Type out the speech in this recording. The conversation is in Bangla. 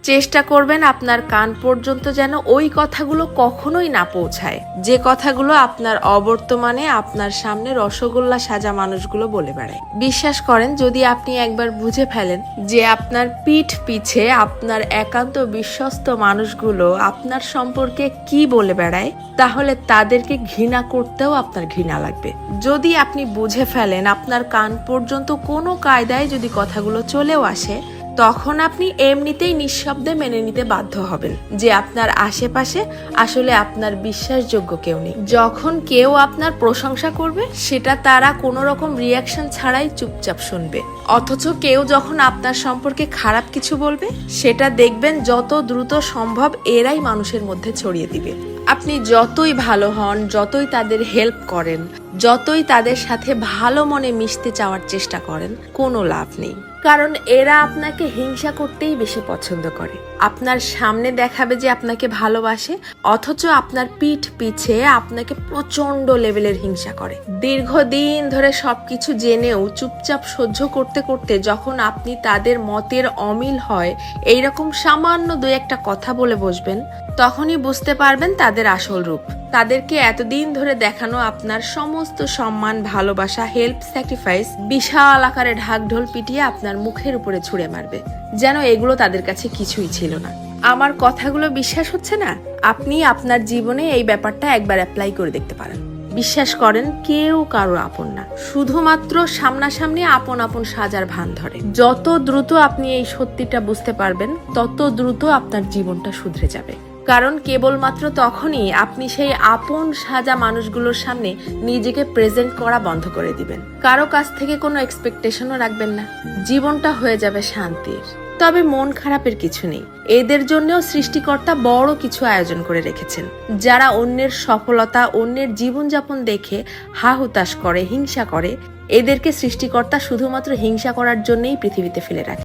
চেষ্টা করবেন আপনার কান পর্যন্ত যেন ওই কথাগুলো কখনোই না পৌঁছায়, যে কথাগুলো আপনার অবর্তমানে আপনার সামনে রসগোল্লা সাজা মানুষগুলো বলে বেড়ায়। বিশ্বাস করেন, যদি আপনি একবার বুঝে ফেলেন যে আপনার পিঠ পিছে আপনার একান্ত বিশ্বস্ত মানুষগুলো আপনার সম্পর্কে কি বলে বেড়ায়, তাহলে তাদেরকে ঘৃণা করতেও আপনার ঘৃণা লাগবে। যদি আপনি বুঝে ফেলেন আপনার কান পর্যন্ত কোনো কায়দায় যদি কথাগুলো চলেও আসে, তখন আপনি এমনিতেই নিঃশব্দে মেনে নিতে বাধ্য হবেন যে আপনার আশেপাশে আসলে আপনার বিশ্বাসযোগ্য কেউ নেই। যখন কেউ আপনার প্রশংসা করবে, সেটা তারা কোনো রকম রিয়াকশন ছাড়াই চুপচাপ শুনবে। অথচ কেউ যখন আপনার সম্পর্কে খারাপ কিছু বলবে, সেটা দেখবেন যত দ্রুত সম্ভব এরাই মানুষের মধ্যে ছড়িয়ে দিবে। আপনি যতই ভালো হন, যতই তাদের হেল্প করেন, যতই তাদের সাথে ভালো মনে মিশতে চাওয়ার চেষ্টা করেন, কোনো লাভ নেই। কারণ এরা আপনাকে হিংসা করতেই বেশি পছন্দ করে। আপনার সামনে দেখাবে যে আপনাকে ভালোবাসে, অথচ আপনার পিঠ পিছে আপনাকে প্রচন্ড লেভেলের হিংসা করে। দীর্ঘদিন ধরে সবকিছু জেনেও চুপচাপ সহ্য করতে করতে যখন আপনি তাদের মতের অমিল হয় এইরকম সামান্য দুই একটা কথা বলে বসবেন, তখনই বুঝতে পারবেন তাদের আসল রূপ। তাদেরকে এতদিন ধরে দেখানো আপনার সমস্ত সম্মান, ভালোবাসা, হেল্প, স্যাক্রিফাইস বিশাল আকারে ঢাকঢোল পিটিয়ে আপনার মুখের উপরে ছুঁড়ে মারবে, যেন এগুলো তাদের কাছে কিছুই ছিল না। আমার কথাগুলো বিশ্বাস হচ্ছে না? আপনি আপনার জীবনে এই ব্যাপারটা একবার অ্যাপ্লাই করে দেখতে পারেন। বিশ্বাস করেন, কেউ কারো আপন না, শুধুমাত্র সামনাসামনি আপন আপন সাজার ভান ধরে। যত দ্রুত আপনি এই সত্যিটা বুঝতে পারবেন, তত দ্রুত আপনার জীবনটা শুধরে যাবে। কারণ কেবলমাত্র তখনই আপনি সেই আপন সাজা মানুষগুলোর সামনে নিজেকে প্রেজেন্ট করা বন্ধ করে দিবেন। কারো কাছ থেকে কোনো এক্সপেকটেশনও রাখবেন না। জীবনটা হয়ে যাবে শান্তির। তবে মন খারাপের কিছু নেই। এদের জন্যও সৃষ্টিকর্তা বড় কিছু আয়োজন করে রেখেছেন। যারা অন্যের সফলতা, অন্যের জীবনযাপন দেখে হা হুতাশ করে, হিংসা করে, এদেরকে সৃষ্টিকর্তা শুধুমাত্র হিংসা করার জন্যই পৃথিবীতে ফেলে রাখে।